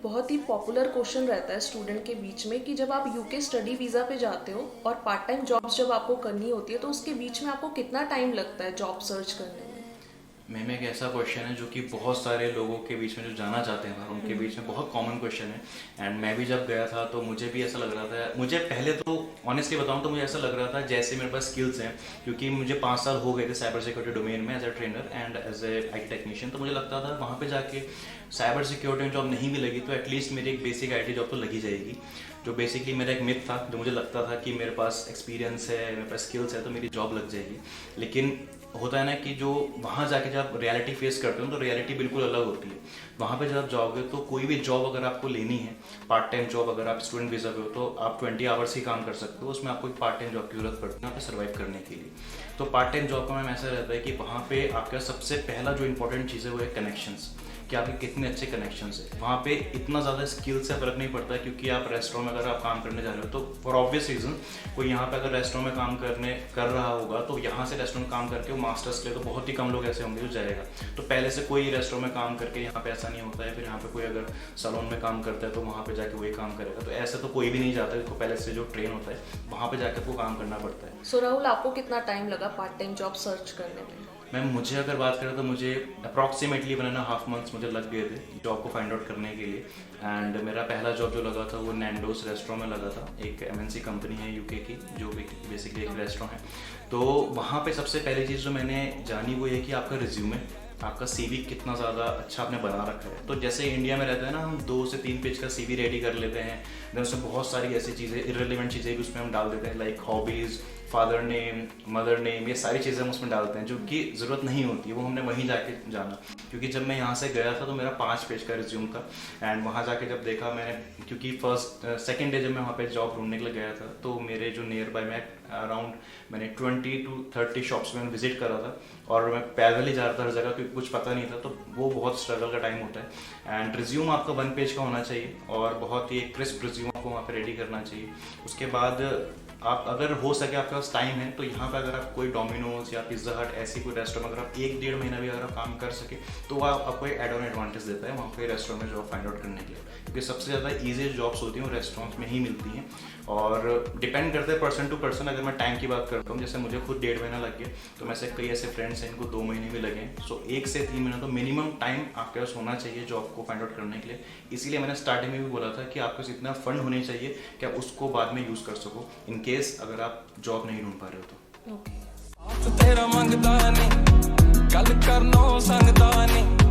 बहुत ही popular question रहता है स्टूडेंट के बीच में कि जब आप यूके स्टडी वीज़ा पे जाते हो और पार्ट टाइम जॉब्स जब आपको करनी होती है तो उसके बीच में आपको कितना टाइम लगता है जॉब सर्च करने में। मैम एक ऐसा क्वेश्चन है जो कि बहुत सारे लोगों के बीच में जो जाना चाहते हैं बाहर उनके बीच में बहुत कॉमन क्वेश्चन है। एंड मैं भी जब गया था तो मुझे भी ऐसा लग रहा था, मुझे पहले तो ऑनेस्टली बताऊं तो मुझे ऐसा लग रहा था जैसे मेरे पास स्किल्स हैं, क्योंकि मुझे 5 साल हो गए थे साइबर सिक्योरिटी डोमेन में as a trainer and as a IT technician. तो मुझे लगता था वहाँ पे जाके साइबर सिक्योरिटी में जॉब नहीं मिलेगी तो एटलीस्ट मेरी एक बेसिक IT जॉब तो लगी जाएगी, जो बेसिकली मेरा एक मिथ था। जो मुझे लगता था कि मेरे पास एक्सपीरियंस है, मेरे पास स्किल्स है तो मेरी जॉब लग जाएगी। लेकिन होता है ना कि जो वहाँ जाके जब रियलिटी फेस करते हो तो रियलिटी बिल्कुल अलग होती है। वहाँ पे जब आप जाओगे तो कोई भी जॉब अगर आपको लेनी है, पार्ट टाइम जॉब, अगर आप स्टूडेंट वीज़ा पे हो तो आप 20 आवर्स ही काम कर सकते हो। उसमें आपको एक पार्ट टाइम जॉब की जरूरत पड़ती है यहाँ पे सर्वाइव करने के लिए। तो पार्ट टाइम जॉब का मैम ऐसा रहता है कि वहाँ पे आपका सबसे पहला जो इंपॉर्टेंट चीज़ है वो है कनेक्शंस, कि आपके कितने अच्छे कनेक्शंस है। वहाँ पे इतना ज़्यादा स्किल से फ़र्क नहीं पड़ता है, क्योंकि आप रेस्टोरेंट में अगर आप काम करने जा रहे हो तो फॉर ऑब्वियस रीज़न कोई यहाँ पे अगर रेस्टोरेंट में काम कर रहा होगा तो यहाँ से रेस्टोरेंट में काम करके वो मास्टर्स के लिए तो बहुत ही कम लोग ऐसे होंगे जो जाएगा। तो पहले से कोई रेस्टोरेंट में काम करके यहाँ पे ऐसा नहीं होता है। फिर यहाँ पे कोई अगर सैलून में काम करता है तो वहाँ पे जाके वही काम करेगा। तो ऐसा तो कोई भी नहीं जाता है, तो पहले से जो ट्रेन होता है वहाँ पे जाकर आपको काम करना पड़ता है। सो राहुल, आपको कितना टाइम लगा पार्ट टाइम जॉब सर्च करने में? मैम मुझे अगर बात करें तो मुझे अप्रॉक्सीमेटली 1.5 मंथ्स मुझे लग गए थे जॉब को फाइंड आउट करने के लिए। एंड मेरा पहला जॉब जो लगा था वो नैंडोस रेस्टोरेंट में लगा था। एक MNC कंपनी है यूके की जो बेसिकली एक रेस्टोरेंट है। तो वहाँ पे सबसे पहली चीज़ जो मैंने जानी वो ये कि आपका रिज्यूमे, आपका CV कितना ज़्यादा अच्छा आपने बना रखा है। तो जैसे इंडिया में रहता है ना, हम 2 से 3 पेज का CV रेडी कर लेते हैं, देन उसमें बहुत सारी ऐसी चीज़ें, इररिलेवेंट चीज़ें भी उसमें हम डाल देते हैं, like hobbies, father name, mother name, ये सारी चीज़ें हम उसमें डालते हैं जो कि ज़रूरत नहीं होती है। वो हमने वहीं जाके जाना, क्योंकि जब मैं यहाँ से गया था तो मेरा 5 पेज का रिज्यूम था। एंड वहाँ जाके जब देखा मैंने, क्योंकि सेकेंड डे जब मैं वहाँ पे जॉब ढूंढने के लिए गया था तो मेरे जो नियर बाय मैं अराउंड मैंने 20 to 30 शॉप्स में विजिट करा था और मैं पैदल ही जा रहा था हर जगह, क्योंकि कुछ पता नहीं था। तो वो बहुत स्ट्रगल का टाइम होता है। एंड रिज्यूम आपका 1 पेज का होना चाहिए और बहुत ही क्रिस्प रिज्यूम आपको वहाँ पे रेडी करना चाहिए। उसके बाद आप अगर हो सके आपके पास टाइम है तो यहाँ पे अगर आप कोई डोमिनोज या पिज्जा हट ऐसी कोई रेस्टोरेंट अगर आप 1-1.5 महीना भी अगर आप काम कर सके तो वो आपको एक एड ऑन एडवांटेज देता है वहाँ पे रेस्टोरेंट में जॉब फाइंड आउट करने के लिए, क्योंकि सबसे ज़्यादा ईजी जॉब्स होती हैं वो रेस्टोरेंट्स में ही मिलती हैं। और डिपेंड करता है पर्सन टू पर्सन। अगर मैं टाइम की बात करता हूँ, जैसे मुझे खुद 1.5 महीना लग गया, तो मैं से कई ऐसे फ्रेंड्स हैं इनको 2 महीने भी लगे। सो 1 से 3 महीना तो मिनिमम टाइम आपके पास होना चाहिए जॉब को फाइंड आउट करने के लिए। इसीलिए मैंने स्टार्टिंग में भी बोला था कि आपके पास इतना फंड होने चाहिए कि आप उसको बाद में यूज़ कर सको इन केस अगर आप जॉब नहीं ढूंढ पा रहे हो तो। ओके। तेरा मंगदा नहीं, गल करनो संगदा नहीं।